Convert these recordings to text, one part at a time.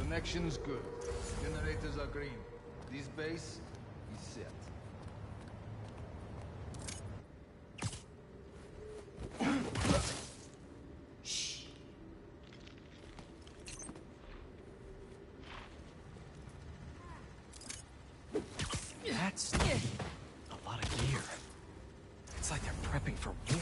Connection's good. Generators are green. This base is set. That's a lot of gear. It's like they're prepping for war.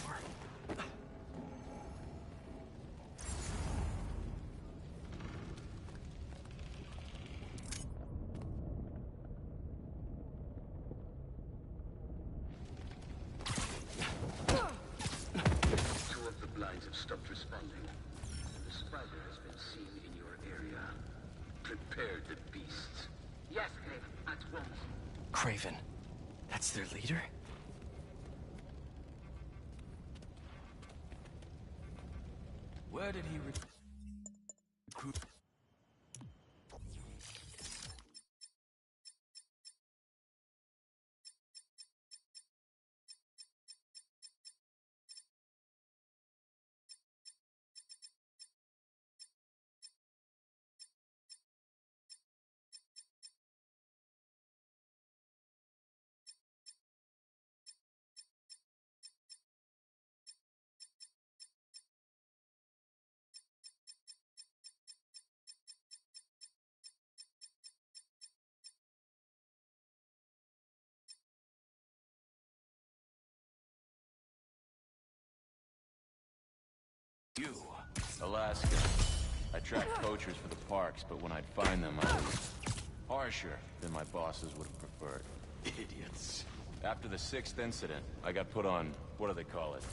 Two of the blinds have stopped responding. The spider has been seen in your area. Prepare the beasts. Yes, Craven, at once. Craven. That's their leader? Where did he recruit? You, Alaska. I tracked poachers for the parks, but when I'd find them, I was harsher than my bosses would have preferred. Idiots. After the 6th incident, I got put on, what do they call it?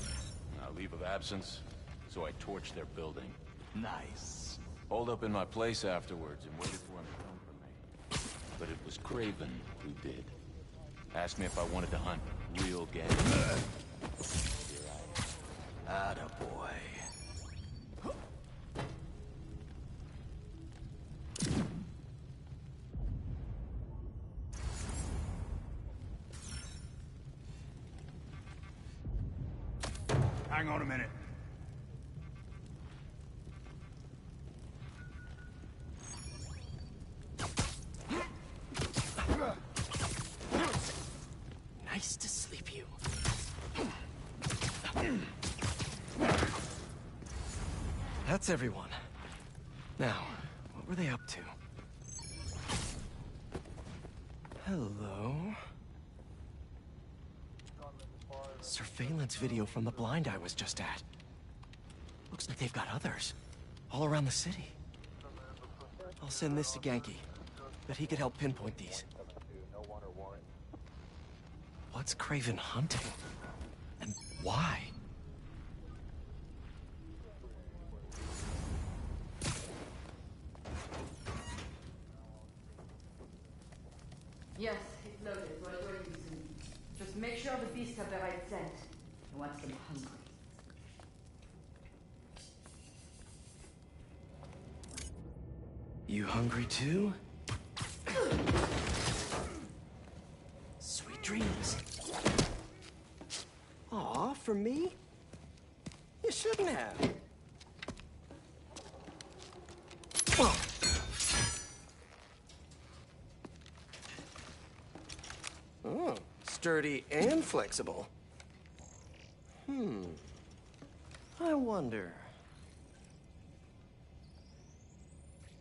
Leave of absence. So I torched their building. Nice. Holed up in my place afterwards and waited for him to come for me. But it was Craven who did. Asked me if I wanted to hunt real game. Attaboy. Hang on a minute. Nice to sleep you. That's everyone. Now, what were they up to? Hello? Surveillance video from the blind I was just at. Looks like they've got others. All around the city. I'll send this to Genki. Bet he could help pinpoint these. What's Craven hunting? And why? Yes, it's loaded. Right where you soon. Just make sure the beasts have the right scent. I want them hungry. You hungry too? Sweet dreams. Aw, for me? You shouldn't have. Oh, sturdy and flexible. I wonder.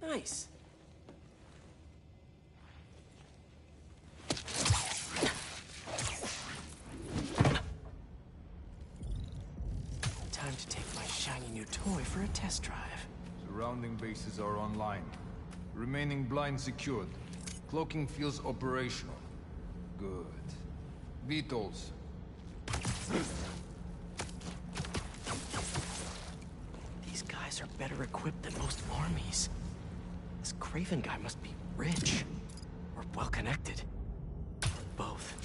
Nice. Time to take my shiny new toy for a test drive. Surrounding bases are online. Remaining blind secured. Cloaking fields operational. Good. Beetles. These guys are better equipped than most armies. This Craven guy must be rich. Or well-connected. Or both.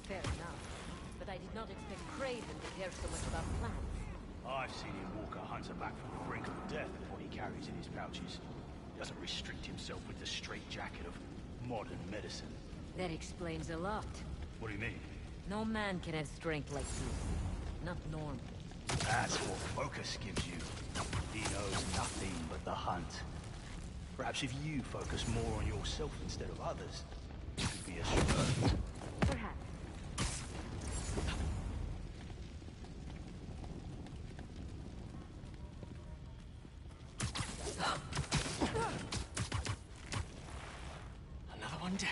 Fair enough. But I did not expect Craven to care so much about plants. I've seen him walk a hunter back from the brink of death with what he carries in his pouches. He doesn't restrict himself with the straitjacket of modern medicine. That explains a lot. What do you mean? No man can have strength like you. Not normal. That's what focus gives you. He knows nothing but the hunt. Perhaps if you focus more on yourself instead of others, you could be a stronger. Perhaps. Another one down.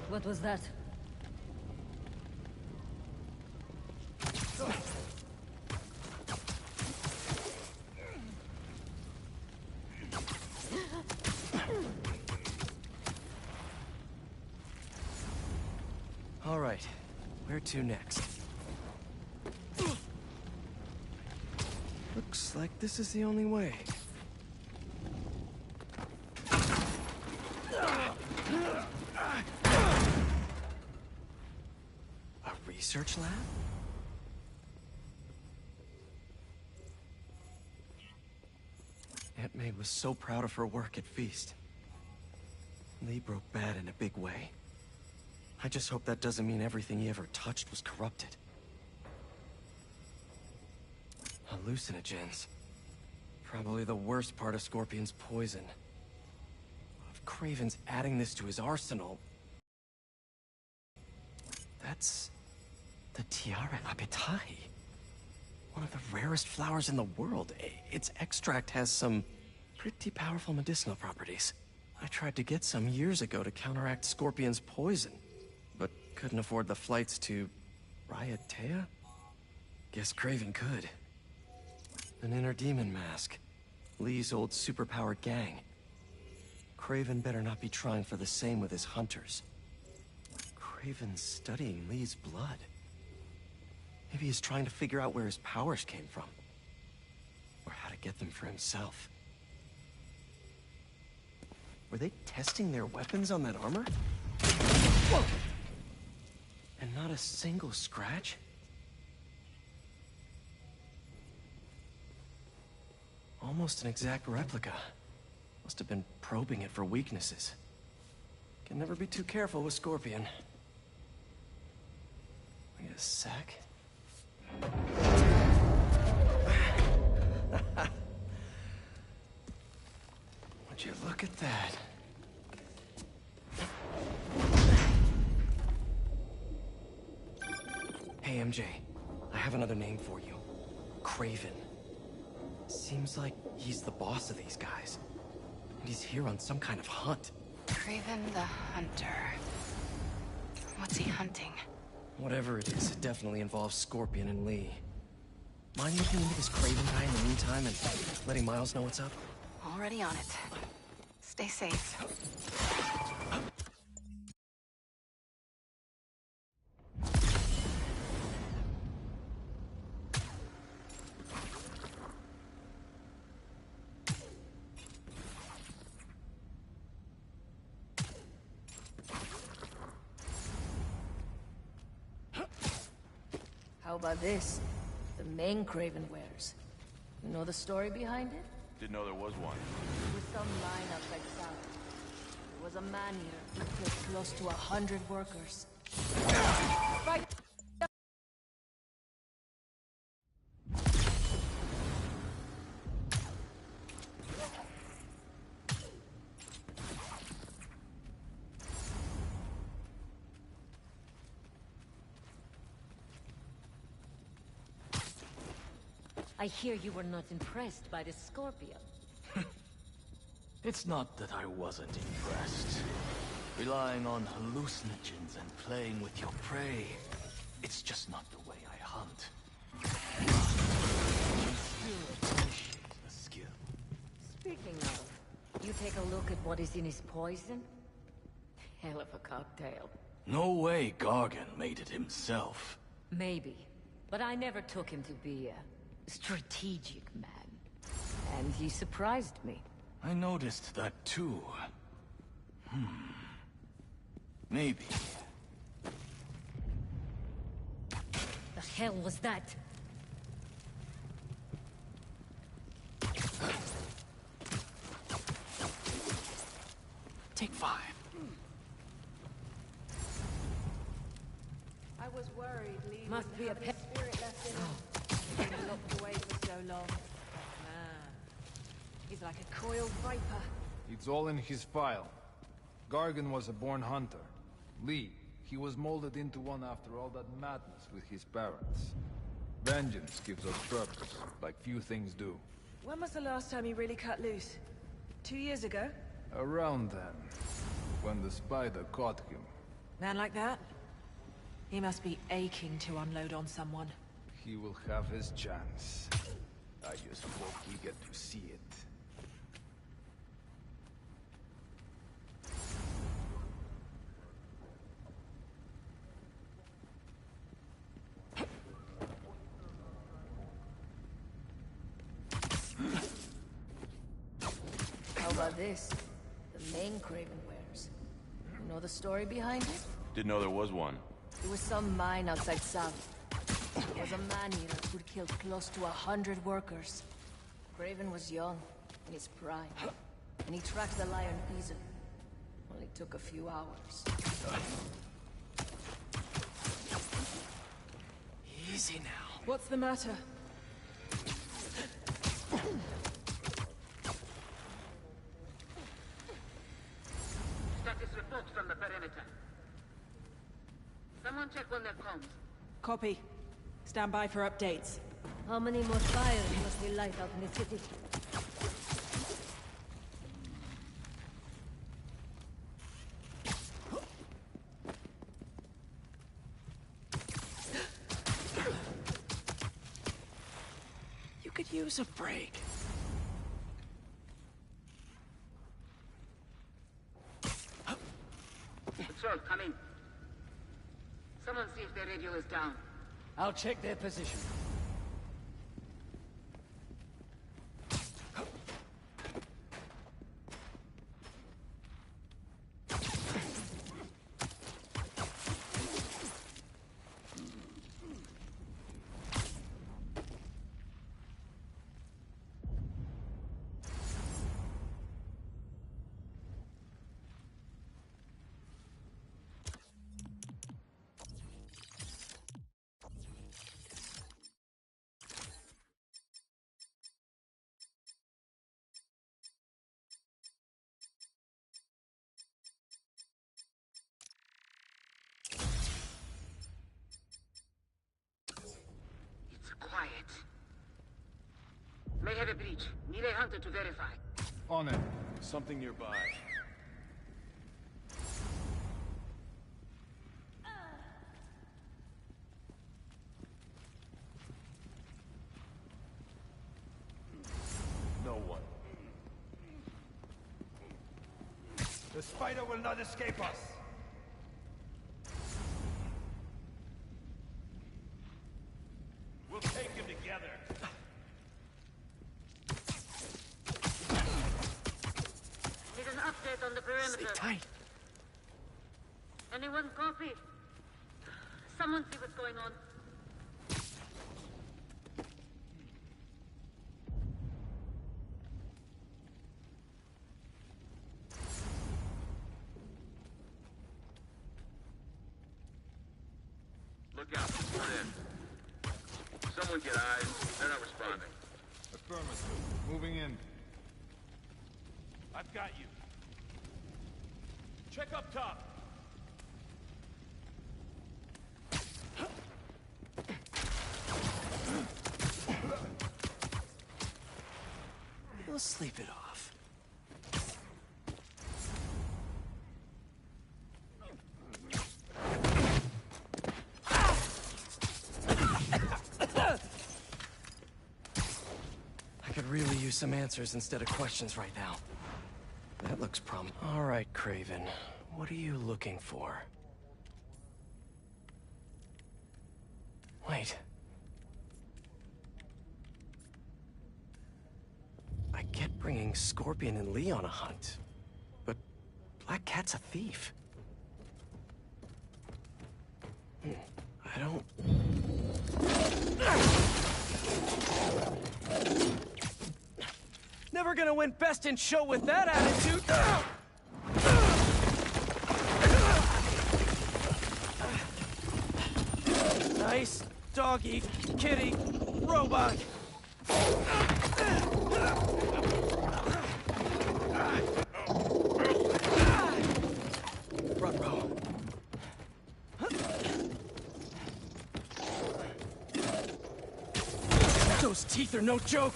What was that? All right, where to next? Looks like this is the only way. A research lab? Aunt May was so proud of her work at Feast. Lee broke bad in a big way. I just hope that doesn't mean everything he ever touched was corrupted. Hallucinogens. Probably the worst part of Scorpion's poison. If Kraven's adding this to his arsenal... That's... the Tiara Apitai. One of the rarest flowers in the world. Its extract has some pretty powerful medicinal properties. I tried to get some years ago to counteract Scorpion's poison, but couldn't afford the flights to Raiatea? Guess Kraven could. An inner demon mask. Lee's old superpowered gang. Kraven better not be trying for the same with his hunters. Kraven's studying Lee's blood. Maybe he's trying to figure out where his powers came from. Or how to get them for himself. Were they testing their weapons on that armor? Whoa! And not a single scratch? Almost an exact replica. Must have been probing it for weaknesses. Can never be too careful with Scorpion. Wait a sec. Would you look at that? Hey, MJ. I have another name for you. Kraven. Seems like he's the boss of these guys. And he's here on some kind of hunt. Kraven the Hunter. What's he hunting? Whatever it is, it definitely involves Scorpion and Lee. Mind looking into this Kraven guy in the meantime and letting Miles know what's up? Already on it. Stay safe. How about this? The main Kraven wears. You know the story behind it? Didn't know there was one. With some line outside south. There was a man here who killed close to 100 workers. Right. I hear you were not impressed by the Scorpion. It's not that I wasn't impressed. Relying on hallucinogens and playing with your prey, it's just not the way I hunt. I still appreciate the skill. Speaking of, you take a look at what is in his poison? Hell of a cocktail. No way Gargan made it himself. Maybe, but I never took him to be a strategic man. And he surprised me. I noticed that too. Maybe. hell was that? Take 5. I was worried Lee must be a pet spirit left in him. He locked away for so long. Man, he's like a coiled viper. It's all in his file. Gargan was a born hunter. Lee, he was molded into one after all that madness with his parents. Vengeance gives us purpose, like few things do. When was the last time you really cut loose? 2 years ago? Around then, when the spider caught him. Man like that? He must be aching to unload on someone. He will have his chance. I just hope we get to see it. How about this? The main Craven wears. You know the story behind it? Didn't know there was one. It was some mine outside South. There was a man here who'd killed close to 100 workers. Craven was young, in his prime, and he tracked the lion easily. Only took a few hours. Easy now. What's the matter? Status reports from the perimeter. Someone check on their comms. Copy. Stand by for updates. How many more fires must we light out in the city? You could use a break. Patrol, come in. Someone see if their radio is down. I'll check their position. Quiet. May have a breach. Need a hunter to verify. On it. Something nearby. No one. The spider will not escape us! We'll take him together. Need an update on the perimeter. Stay tight. Anyone copy? Someone see what's going on. Look out. We're in. Someone get eyes. They're not responding. Affirmative. Moving in. I've got you. Check up top. We'll sleep it off. I could really use some answers instead of questions right now. That looks All right, Craven. What are you looking for? Wait. I get bringing Scorpion and Lee on a hunt, but Black Cat's a thief. I don't... never gonna win Best in Show with that attitude! Nice doggy, kitty, robot! Front row. Those teeth are no joke!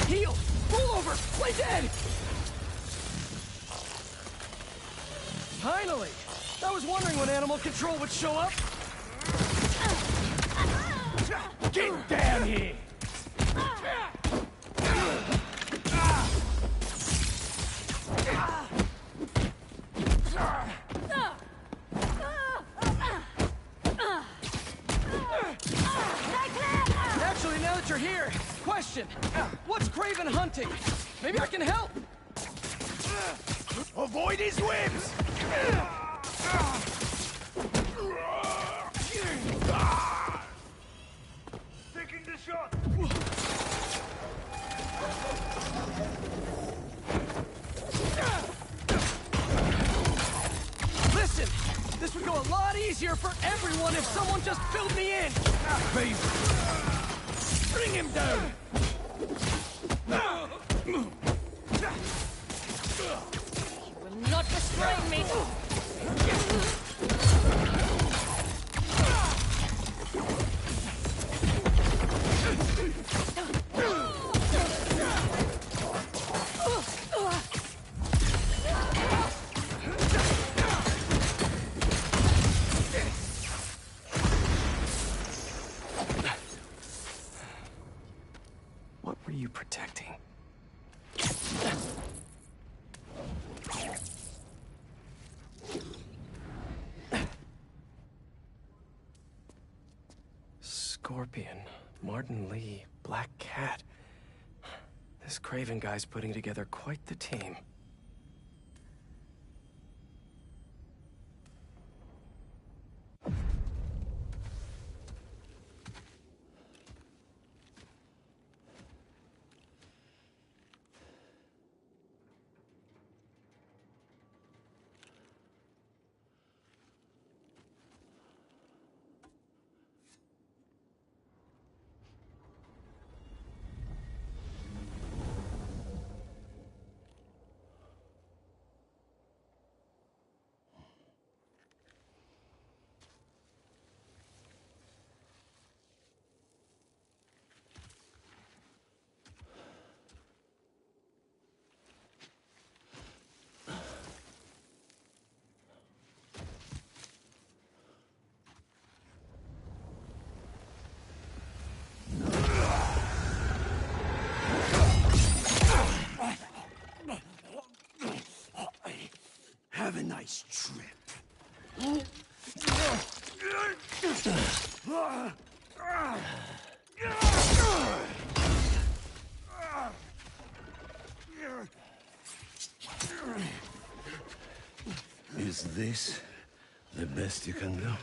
Heal! Roll over! Play dead! Finally! I was wondering when Animal Control would show up. Get down here! Actually, now that you're here, question. What's Craven hunting? Maybe I can help! Avoid his whips! Taking the shot! Listen! This would go a lot easier for everyone if someone just filled me in! Baby! Bring him down! You will not restrain me! What were you protecting? Scorpion, Martin Lee, Black Cat. This Craven guy's putting together quite the team. Have a nice trip. Is this the best you can do?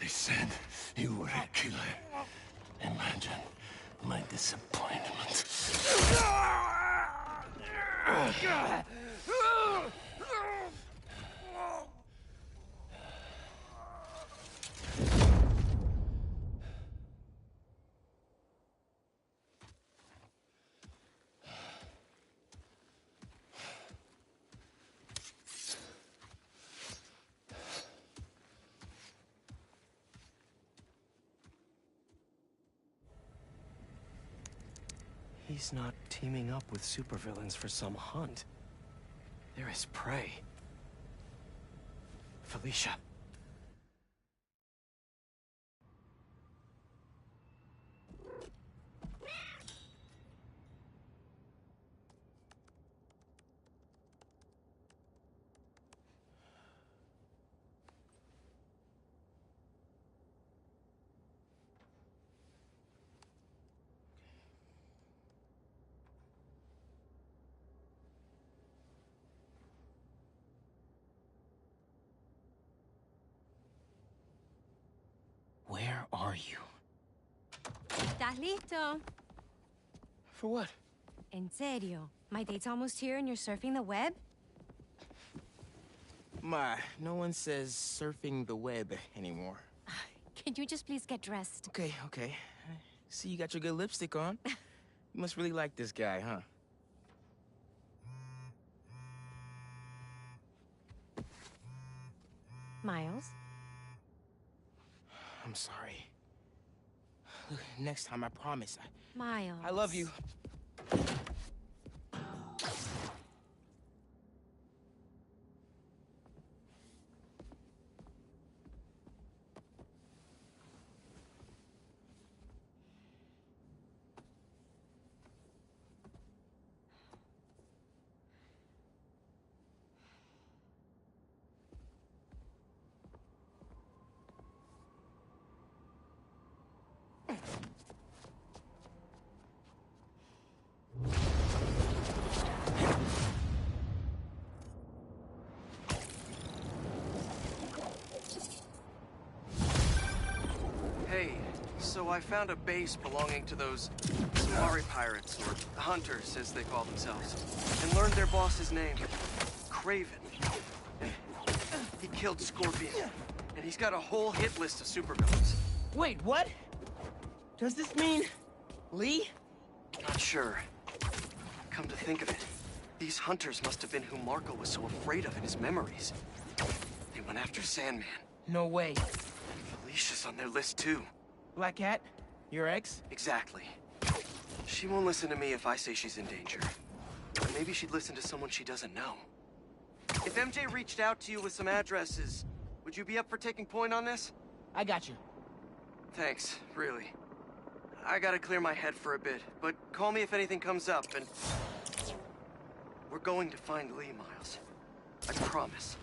They said you were a killer. Imagine my disappointment. He's not teaming up with supervillains for some hunt. They're his prey. Felicia. are you? ¿Estás listo? For what? En serio. My date's almost here and you're surfing the web? Ma, no one says surfing the web anymore. Can you just please get dressed? Okay, okay. See, you got your good lipstick on. You must really like this guy, huh? Miles? I'm sorry. Look, next time, I promise. Miles. I love you. Hey, so I found a base belonging to those Samari pirates, or hunters, as they call themselves, and learned their boss's name, Kraven. And he killed Scorpion, and he's got a whole hit list of supervillains. Wait, what? Does this mean Lee? Not sure. Come to think of it, these hunters must have been who Marco was so afraid of in his memories. They went after Sandman. No way. Felicia's on their list too. Black Cat? Your ex? Exactly. She won't listen to me if I say she's in danger. But maybe she'd listen to someone she doesn't know. If MJ reached out to you with some addresses, would you be up for taking point on this? I got you. Thanks, really. I gotta clear my head for a bit, but call me if anything comes up, and... We're going to find Lee, Miles. I promise.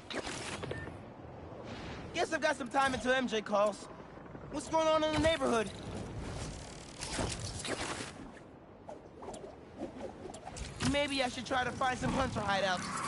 Guess I've got some time until MJ calls. What's going on in the neighborhood? Maybe I should try to find some hunter hideouts.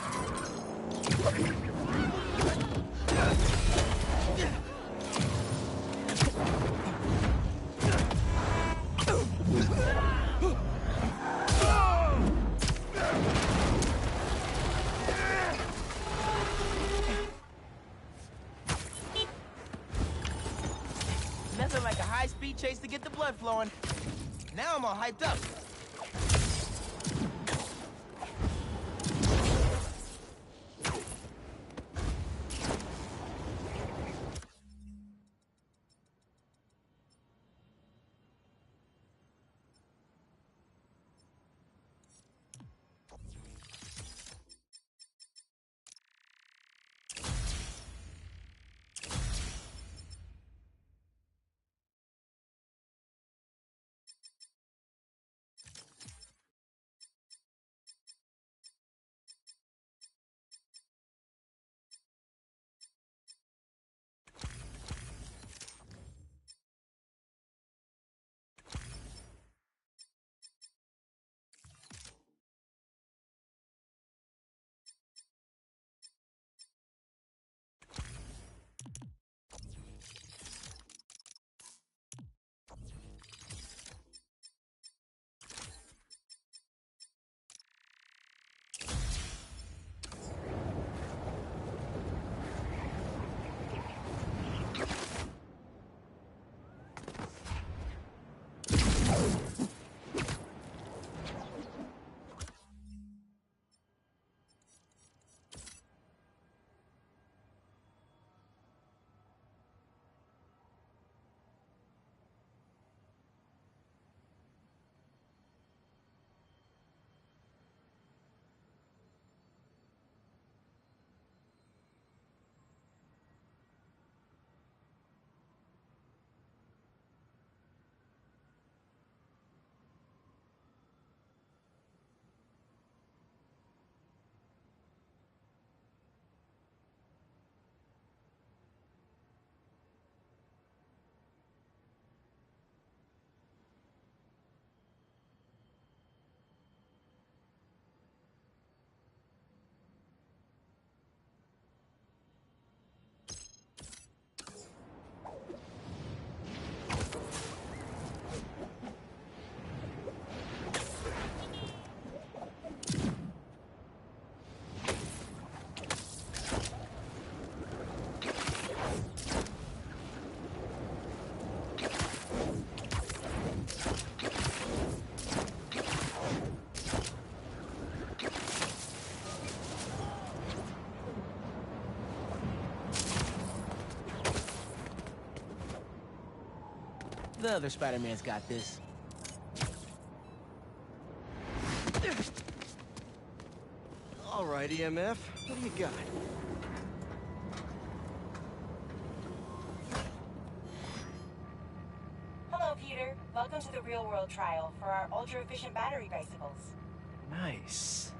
Nothing like a high-speed chase to get the blood flowing. Now I'm all hyped up. The other Spider-Man's got this. All right, EMF. What do you got? Hello, Peter. Welcome to the real-world trial for our ultra-efficient battery bicycles. Nice.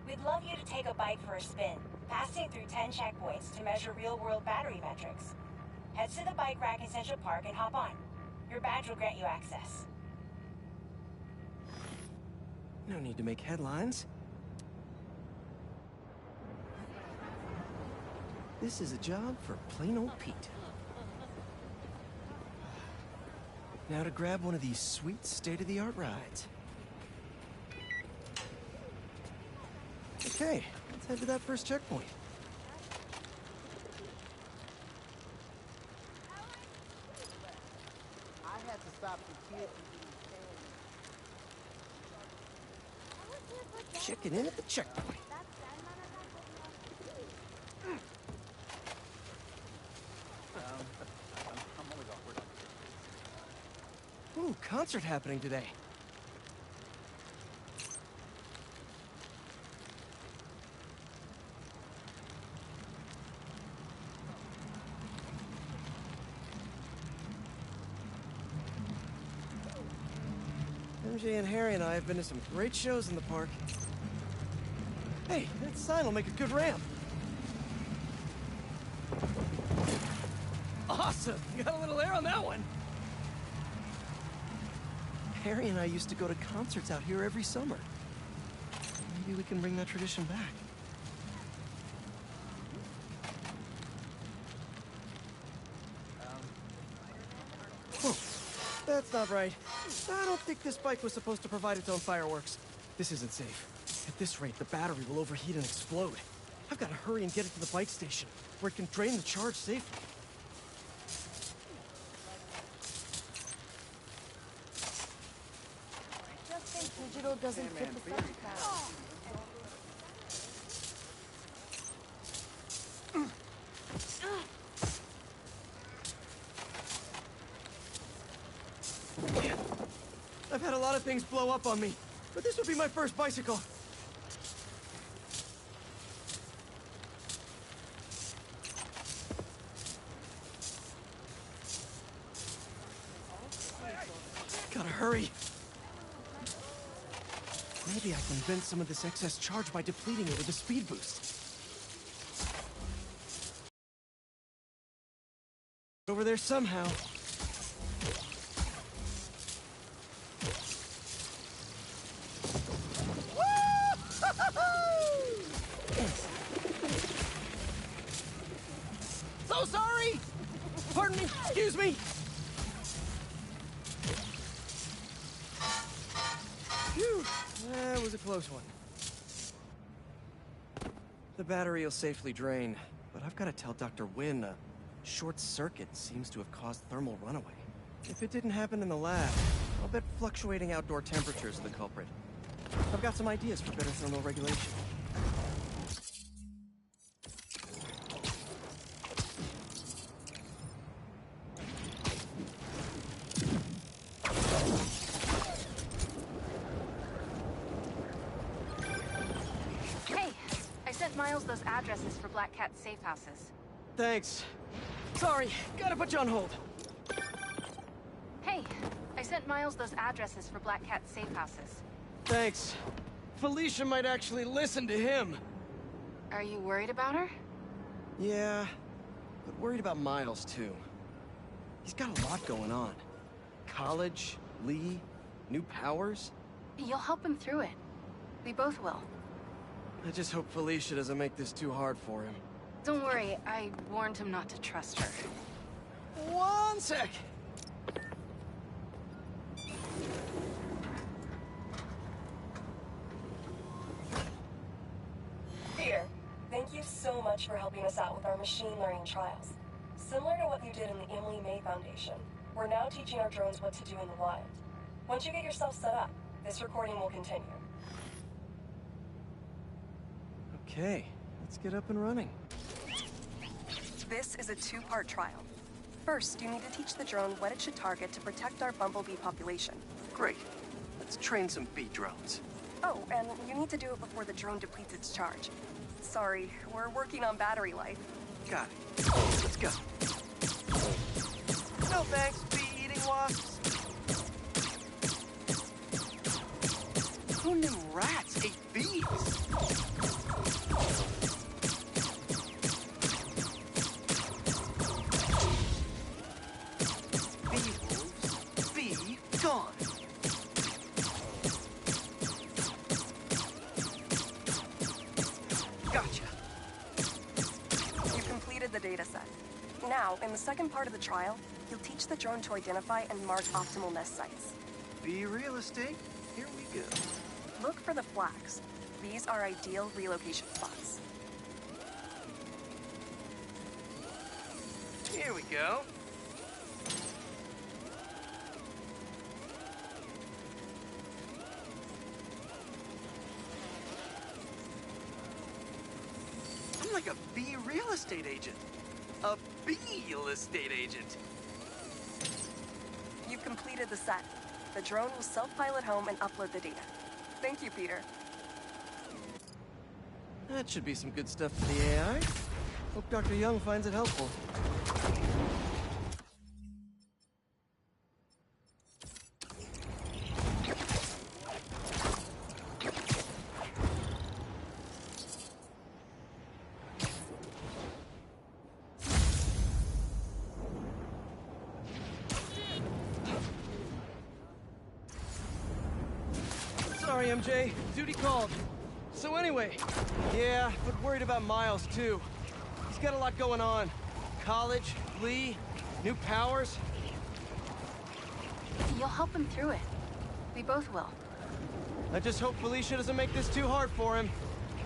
We'd love you to take a bike for a spin, passing through 10 checkpoints to measure real-world battery metrics. Head to the bike rack in Central Park and hop on. Your badge will grant you access. No need to make headlines. This is a job for plain old Pete. Now to grab one of these sweet state-of-the-art rides. Okay, let's head to that first checkpoint. I had to stop the kid from eating Checking in at the checkpoint. Ooh, concert happening today. MJ and Harry and I have been to some great shows in the park. Hey, that sign will make a good ramp. Awesome! You got a little air on that one. Harry and I used to go to concerts out here every summer. Maybe we can bring that tradition back. Whoa, that's not right. I don't think this bike was supposed to provide its own fireworks. This isn't safe. At this rate, the battery will overheat and explode. I've got to hurry and get it to the bike station, where it can drain the charge safely. Digital doesn't fit the sound cloud. I've had a lot of things blow up on me, but this would be my first bicycle. Gotta hurry. Maybe I can vent some of this excess charge by depleting it with a speed boost. Over there somehow. So sorry! Pardon me, excuse me! Phew, that was a close one. The battery will safely drain, but I've got to tell Dr. Wynn a short circuit seems to have caused thermal runaway. If it didn't happen in the lab, I'll bet fluctuating outdoor temperatures are the culprit. I've got some ideas for better thermal regulation. Hey, I sent Miles those addresses for Black Cat's safe houses. Thanks. Sorry, gotta put you on hold. Hey, I sent Miles those addresses for Black Cat's safe houses. Thanks. Felicia might actually listen to him. Are you worried about her? Yeah, but worried about Miles, too. He's got a lot going on. College, Lee, new powers. You'll help him through it. We both will. I just hope Felicia doesn't make this too hard for him. Don't worry, I warned him not to trust her. One sec! Peter, thank you so much for helping us out with our machine learning trials. Similar to what you did in the Emily May Foundation, we're now teaching our drones what to do in the wild. Once you get yourself set up, this recording will continue. Okay, let's get up and running. This is a two-part trial. First, you need to teach the drone what it should target to protect our bumblebee population. Great. Let's train some bee drones. Oh, and you need to do it before the drone depletes its charge. Sorry, we're working on battery life. Got it. Let's go. No thanks, bee-eating wasps. Who knew rats ate bees? Bee wolves, bee gone. Gotcha. You've completed the data set. Now, in the second part of the trial, you'll teach the drone to identify and mark optimal nest sites. Bee real estate, here we go. Look for the flags. These are ideal relocation spots. Here we go. I'm like a bee real estate agent. A bee real estate agent. You've completed the set. The drone will self-pilot home and upload the data. Thank you, Peter. That should be some good stuff for the AI. Hope Dr. Young finds it helpful. Sorry, MJ. Duty called. So anyway, yeah, but worried about Miles, too. He's got a lot going on. College, Lee, new powers. You'll help him through it. We both will. I just hope Felicia doesn't make this too hard for him.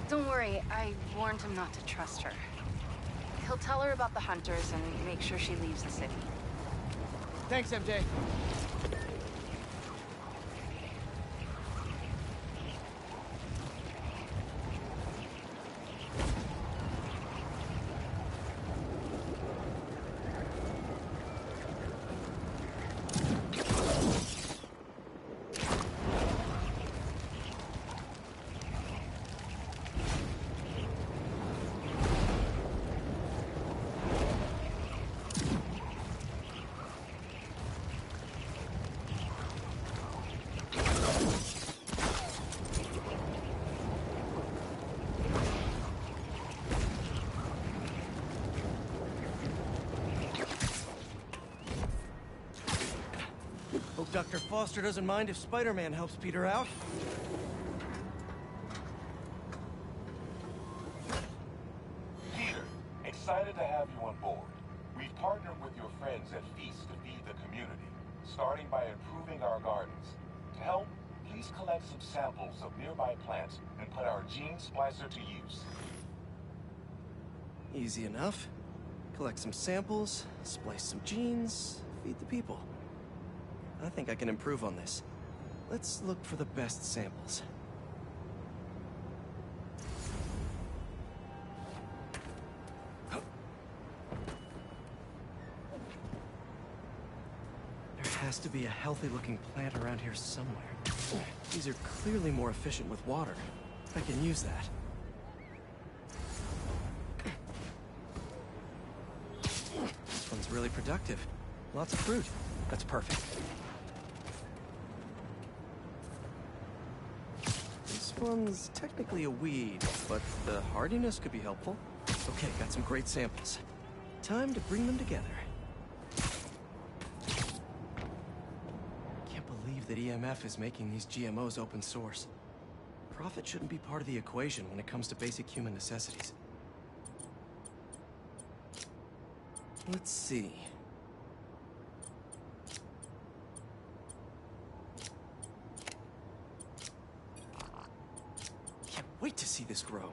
Don't worry, I warned him not to trust her. He'll tell her about the hunters and make sure she leaves the city. Thanks, MJ. Hope Dr. Foster doesn't mind if Spider-Man helps Peter out. Peter, excited to have you on board. We've partnered with your friends at Feast to feed the community, starting by improving our gardens. To help, please collect some samples of nearby plants and put our gene splicer to use. Easy enough. Collect some samples, splice some genes, feed the people. I think I can improve on this. Let's look for the best samples. There has to be a healthy-looking plant around here somewhere. These are clearly more efficient with water. I can use that. This one's really productive. Lots of fruit. That's perfect. This one's technically a weed, but the hardiness could be helpful. Okay, got some great samples. Time to bring them together. Can't believe that EMF is making these GMOs open source. Profit shouldn't be part of the equation when it comes to basic human necessities. Let's see. Can't wait to see this grow.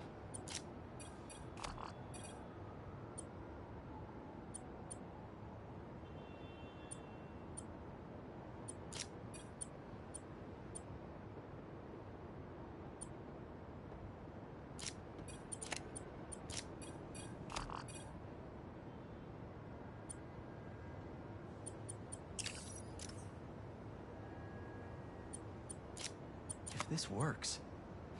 If this works,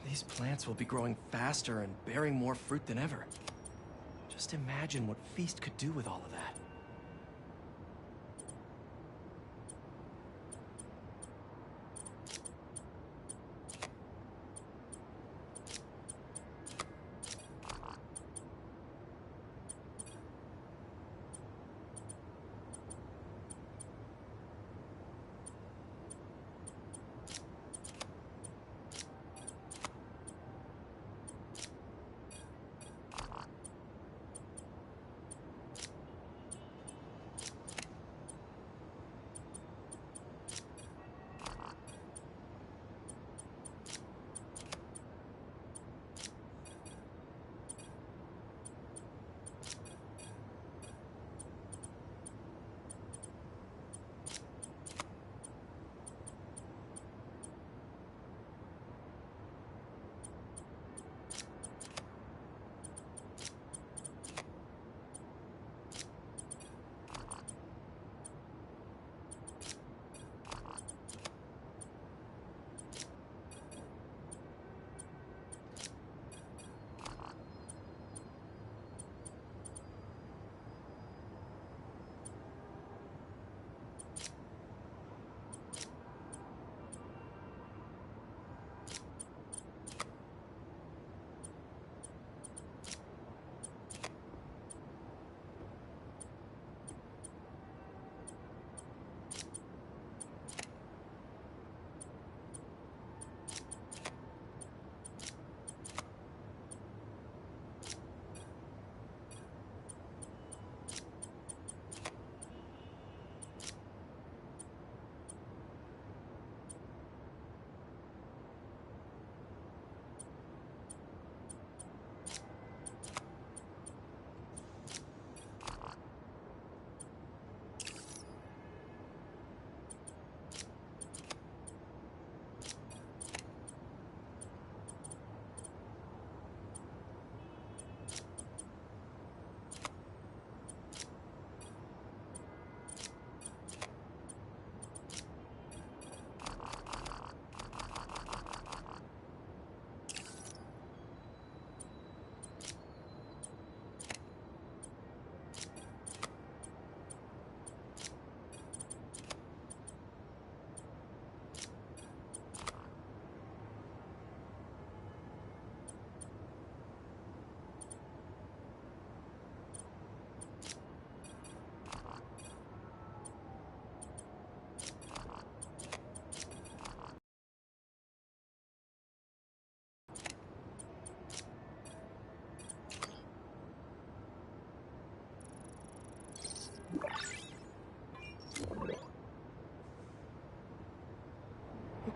these plants will be growing faster and bearing more fruit than ever. Just imagine what Feast could do with all of that.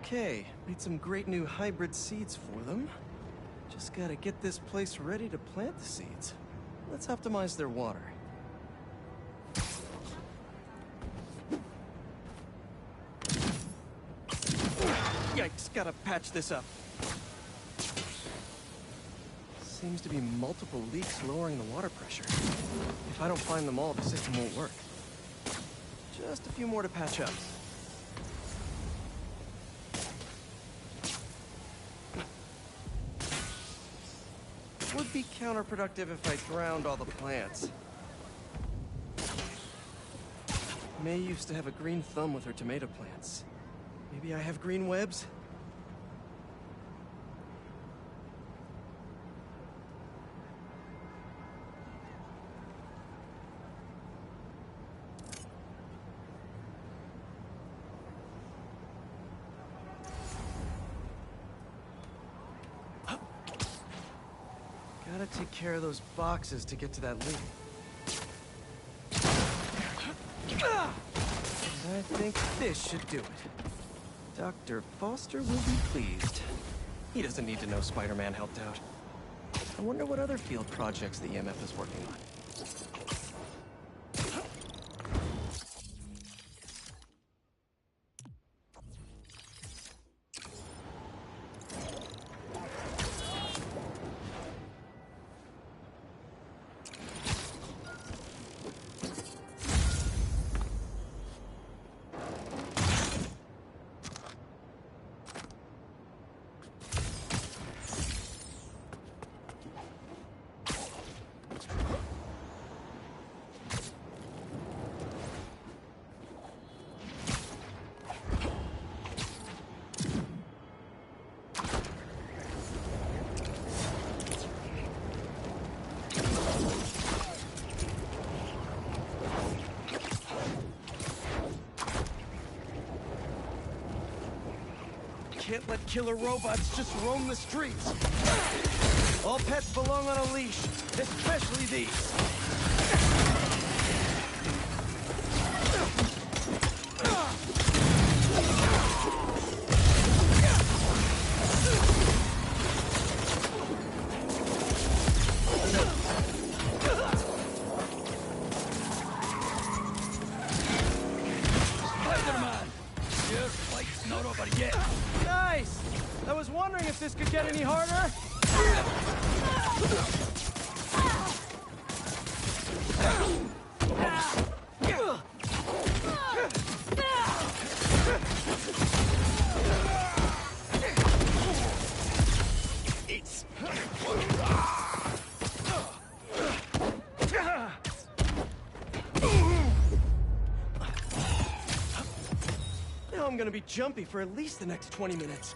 Okay, made some great new hybrid seeds for them. Just gotta get this place ready to plant the seeds. Let's optimize their water. Yikes, gotta patch this up. Seems to be multiple leaks lowering the water pressure. If I don't find them all, the system won't work. Just a few more to patch up. Would be counterproductive if I drowned all the plants. May used to have a green thumb with her tomato plants. Maybe I have green webs? Gotta take care of those boxes to get to that leak. And I think this should do it. Dr. Foster will be pleased. He doesn't need to know Spider-Man helped out. I wonder what other field projects the EMF is working on. Can't let killer robots just roam the streets. All pets belong on a leash, especially these. Spider-Man! Your fight's not over yet. Nice! I was wondering if this could get any harder. Now I'm gonna be jumpy for at least the next 20 minutes.